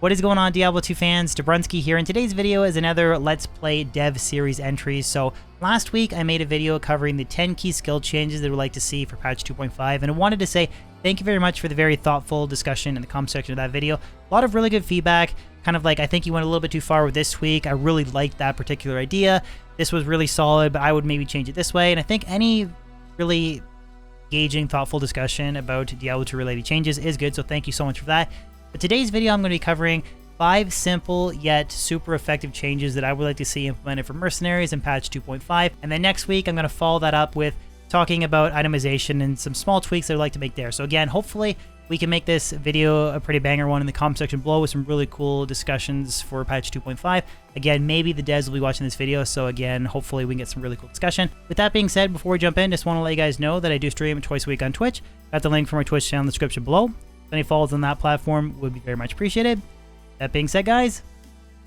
What is going on, Diablo 2 fans? Dobrunsky here, and today's video is another Let's Play Dev Series entry. So last week I made a video covering the 10 key skill changes that I would like to see for patch 2.5, and I wanted to say thank you very much for the very thoughtful discussion in the comment section of that video. A lot of really good feedback, kind of like, I think you went a little bit too far with this tweak. I really liked that particular idea. This was really solid, but I would maybe change it this way, and I think any really engaging, thoughtful discussion about Diablo 2 related changes is good, so thank you so much for that. But today's video, I'm going to be covering 5 simple yet super effective changes that I would like to see implemented for Mercenaries in patch 2.5. And then next week, I'm going to follow that up with talking about itemization and some small tweaks that I'd like to make there. So again, hopefully we can make this video a pretty banger one in the comment section below with some really cool discussions for patch 2.5. Again, maybe the devs will be watching this video, so again, hopefully we can get some really cool discussion. With that being said, before we jump in, just want to let you guys know that I do stream twice a week on Twitch. Got the link for my Twitch channel in the description below. Any follows on that platform would be very much appreciated. That being said, guys,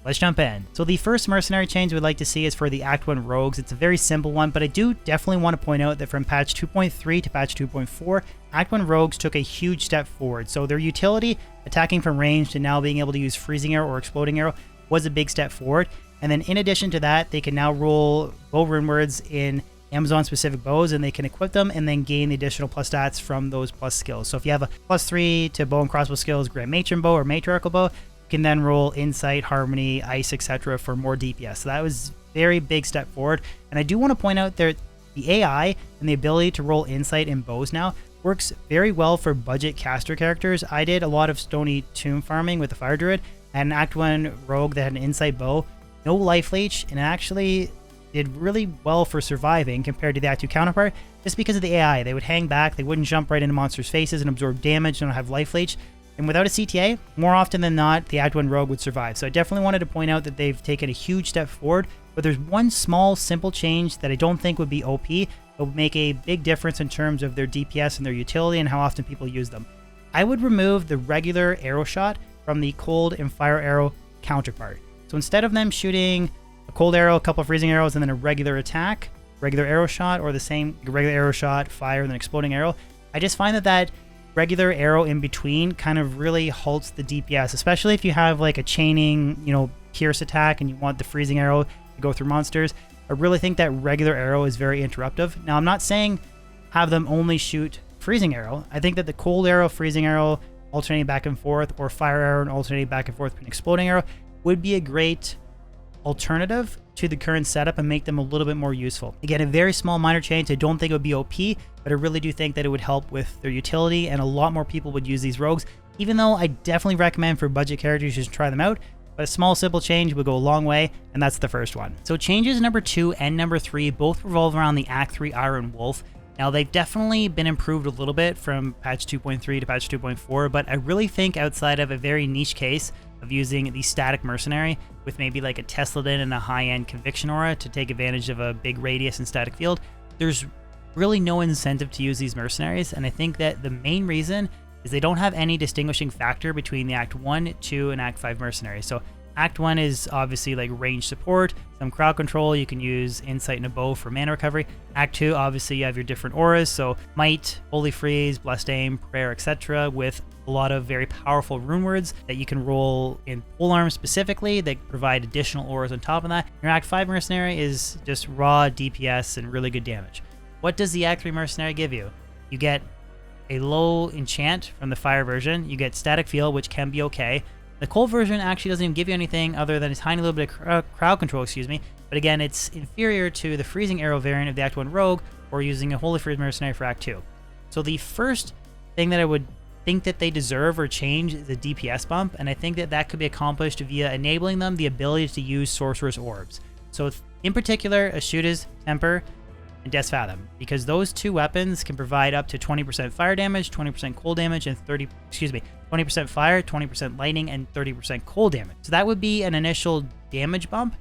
let's jump in. So the first mercenary change we'd like to see is for the Act 1 rogues. It's a very simple one, but I do definitely want to point out that from patch 2.3 to patch 2.4, Act 1 rogues took a huge step forward. So their utility, attacking from range to now being able to use freezing arrow or exploding arrow, was a big step forward. And then in addition to that, they can now roll bow rune words in Amazon specific bows, and they can equip them and then gain the additional plus stats from those plus skills. So if you have a +3 to bow and crossbow skills, Grand Matron bow or matriarchal bow, you can then roll insight, harmony, ice, etc. for more DPS. So that was very big step forward. And I do want to point out that the AI and the ability to roll insight in bows now works very well for budget caster characters. I did a lot of Stony Tomb farming with the Fire Druid and an Act 1 rogue that had an insight bow, no life leech, and actually did really well for surviving compared to the Act 2 counterpart, just because of the AI. They would hang back, they wouldn't jump right into monsters' faces and absorb damage, and don't have life leech. And without a CTA, more often than not, the Act 1 rogue would survive. So I definitely wanted to point out that they've taken a huge step forward, but there's one small, simple change that I don't think would be OP, but would make a big difference in terms of their DPS and their utility and how often people use them. I would remove the regular arrow shot from the cold and fire arrow counterpart. So instead of them shooting a cold arrow, a couple of freezing arrows, and then a regular attack, regular arrow shot, or the same regular arrow shot, fire, and then exploding arrow, I just find that regular arrow in between kind of really halts the DPS, especially if you have like a chaining, pierce attack and you want the freezing arrow to go through monsters. I really think that regular arrow is very interruptive. Now, I'm not saying have them only shoot freezing arrow. I think that the cold arrow, freezing arrow, alternating back and forth, or fire arrow and alternating back and forth with an exploding arrow would be a great alternative to the current setup and make them a little bit more useful. Again, a very small minor change. I don't think it would be OP, but I really do think that it would help with their utility, and a lot more people would use these rogues, even though I definitely recommend for budget characters you should try them out. But a small, simple change would go a long way, and that's the first one. So changes number 2 and number 3 both revolve around the Act 3 Iron Wolf. Now, they've definitely been improved a little bit from patch 2.3 to patch 2.4, but I really think outside of a very niche case of using the static mercenary with maybe like a Tesladin and a high-end conviction aura to take advantage of a big radius and static field, there's really no incentive to use these mercenaries. And I think that the main reason is they don't have any distinguishing factor between the Act 1, 2, and Act 5 mercenaries. So Act 1 is obviously like range support, some crowd control, you can use insight and a bow for mana recovery. Act 2, obviously you have your different auras, so Might, Holy Freeze, Blessed Aim, Prayer, etc. with a lot of very powerful rune words that you can roll in polearms specifically that provide additional auras on top of that. Your Act 5 mercenary is just raw DPS and really good damage. What does the Act 3 mercenary give you? You get a low enchant from the fire version, you get static field, which can be okay. The cold version actually doesn't even give you anything other than a tiny little bit of crowd control, but again, it's inferior to the freezing arrow variant of the Act 1 rogue or using a Holy Freeze mercenary for Act 2. So the first thing that I would think that they deserve or change is a DPS bump, and I think that that could be accomplished via enabling them the ability to use Sorcerer's Orbs. So in particular, Ashuda's Temper and Death's Fathom, because those two weapons can provide up to 20% fire damage, 20% cold damage, and 20% fire, 20% lightning, and 30% cold damage. So that would be an initial damage bump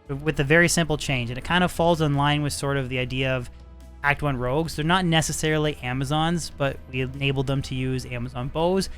with a very simple change, and it kind of falls in line with sort of the idea of Act 1 rogues. They're not necessarily Amazons, but we enabled them to use Amazon bows.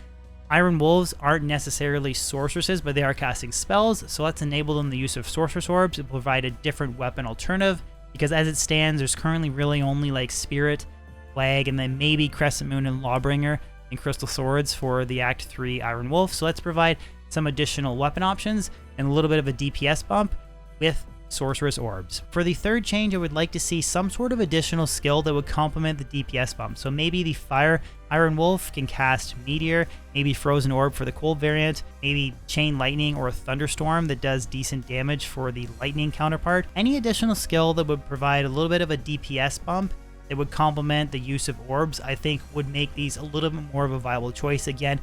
Iron Wolves aren't necessarily sorceresses, but they are casting spells, so let's enable them the use of Sorcerer's Orbs to provide a different weapon alternative, because as it stands, there's currently really only like Spirit, Flag, and then maybe Crescent Moon and Lawbringer and Crystal Swords for the Act 3 Iron Wolf. So let's provide some additional weapon options, and a little bit of a DPS bump with Sorceress Orbs. For the third change, I would like to see some sort of additional skill that would complement the DPS bump. So maybe the Fire Iron Wolf can cast Meteor, maybe Frozen Orb for the cold variant, maybe Chain Lightning or Thunderstorm that does decent damage for the lightning counterpart. Any additional skill that would provide a little bit of a DPS bump that would complement the use of orbs, I think would make these a little bit more of a viable choice. Again,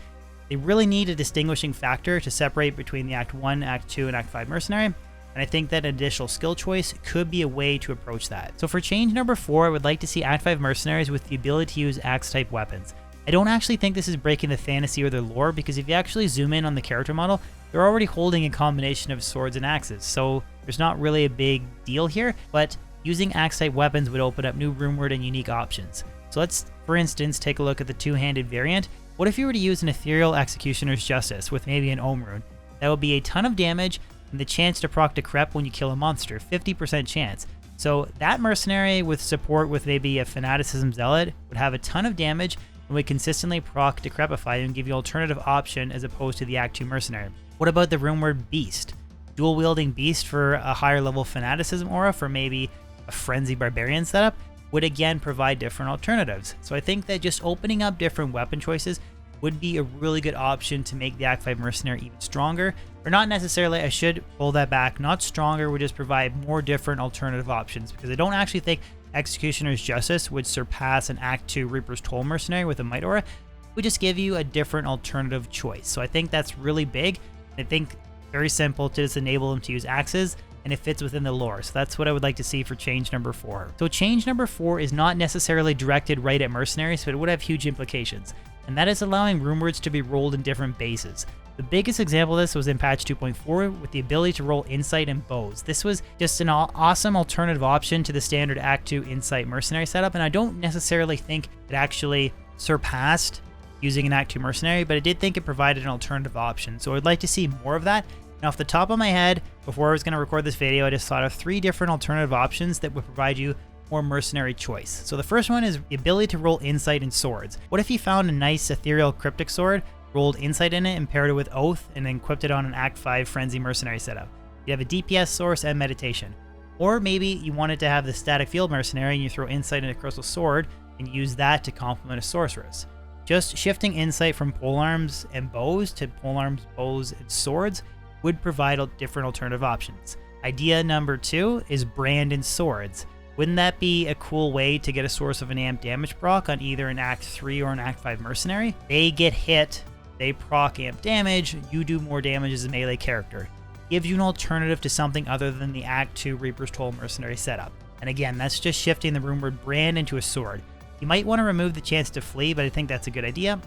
they really need a distinguishing factor to separate between the Act 1, Act 2, and Act 5 Mercenary. And I think that an additional skill choice could be a way to approach that. So for change number 4, I would like to see Act 5 Mercenaries with the ability to use axe-type weapons. I don't actually think this is breaking the fantasy or the lore, because if you actually zoom in on the character model, they're already holding a combination of swords and axes, so there's not really a big deal here, but using axe-type weapons would open up new rune-word and unique options. So let's, for instance, take a look at the two-handed variant. What if you were to use an Ethereal Executioner's Justice with maybe an Ohm rune? That would be a ton of damage, and the chance to proc Decrep when you kill a monster, 50% chance. So that mercenary with support with maybe a Fanaticism Zealot would have a ton of damage and would consistently proc Decrepify and give you an alternative option as opposed to the Act 2 mercenary. What about the rune-word Beast? Dual wielding Beast for a higher level Fanaticism aura for maybe a Frenzy Barbarian setup would again provide different alternatives. So I think that just opening up different weapon choices would be a really good option to make the Act 5 Mercenary even stronger. Or not necessarily, I should pull that back, not stronger, would just provide more different alternative options, because I don't actually think Executioner's Justice would surpass an Act 2 Reaper's Toll Mercenary with a Might Aura. It would just give you a different alternative choice. So I think that's really big. I think very simple to just enable them to use axes, and it fits within the lore. So that's what I would like to see for change number 4. So change number 4 is not necessarily directed right at mercenaries, but it would have huge implications. And that is allowing rune words to be rolled in different bases. The biggest example of this was in patch 2.4 with the ability to roll Insight and Bows. This was just an awesome alternative option to the standard Act 2 Insight Mercenary setup, and I don't necessarily think it actually surpassed using an Act 2 Mercenary, but I did think it provided an alternative option. So I'd like to see more of that. Now, off the top of my head, before I was going to record this video, I just thought of 3 different alternative options that would provide you more mercenary choice. So the first one is the ability to roll Insight and Swords. What if you found a nice Ethereal Cryptic Sword, rolled Insight in it, and paired it with Oath, and then equipped it on an Act 5 Frenzy Mercenary setup? You have a DPS source and Meditation. Or maybe you wanted to have the Static Field Mercenary and you throw Insight into Crystal Sword and use that to complement a Sorceress. Just shifting Insight from polearms and bows to polearms, bows, and swords would provide different alternative options. Idea number 2 is Brand and Swords. Wouldn't that be a cool way to get a source of an amp damage proc on either an Act 3 or an Act 5 Mercenary? They get hit, they proc amp damage, you do more damage as a melee character. Gives you an alternative to something other than the Act 2 Reaper's Toll Mercenary setup. And again, that's just shifting the rumored brand into a sword. You might want to remove the chance to flee, but I think that's a good idea.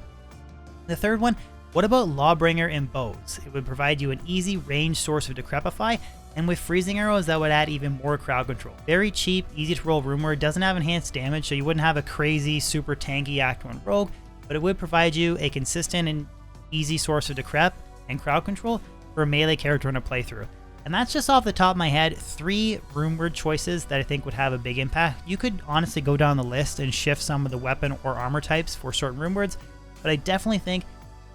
The third one, what about Lawbringer and Bows? It would provide you an easy range source of Decrepify, and with freezing arrows, that would add even more crowd control. Very cheap, easy to roll rumor, doesn't have enhanced damage, so you wouldn't have a crazy, super tanky Act 1 rogue, but it would provide you a consistent and easy source of Decrep and crowd control for a melee character in a playthrough. And that's just off the top of my head, 3 rune word choices that I think would have a big impact. You could honestly go down the list and shift some of the weapon or armor types for certain rune words, but I definitely think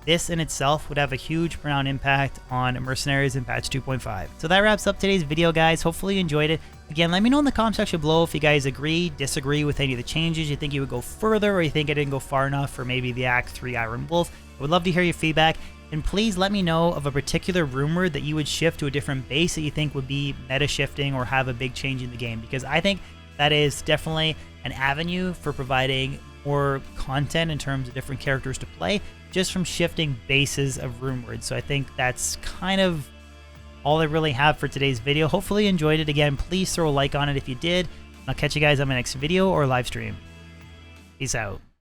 this in itself would have a huge profound impact on Mercenaries in patch 2.5. So that wraps up today's video, guys. Hopefully you enjoyed it. Again, let me know in the comment section below if you guys agree, disagree with any of the changes, you think you would go further, or you think I didn't go far enough for maybe the Act 3 Iron Wolf. I would love to hear your feedback. And please let me know of a particular rumor that you would shift to a different base that you think would be meta shifting or have a big change in the game, because I think that is definitely an avenue for providing more content in terms of different characters to play just from shifting bases of rune words. So I think that's kind of all I really have for today's video. Hopefully you enjoyed it. Again, please throw a like on it if you did. I'll catch you guys on my next video or live stream. Peace out.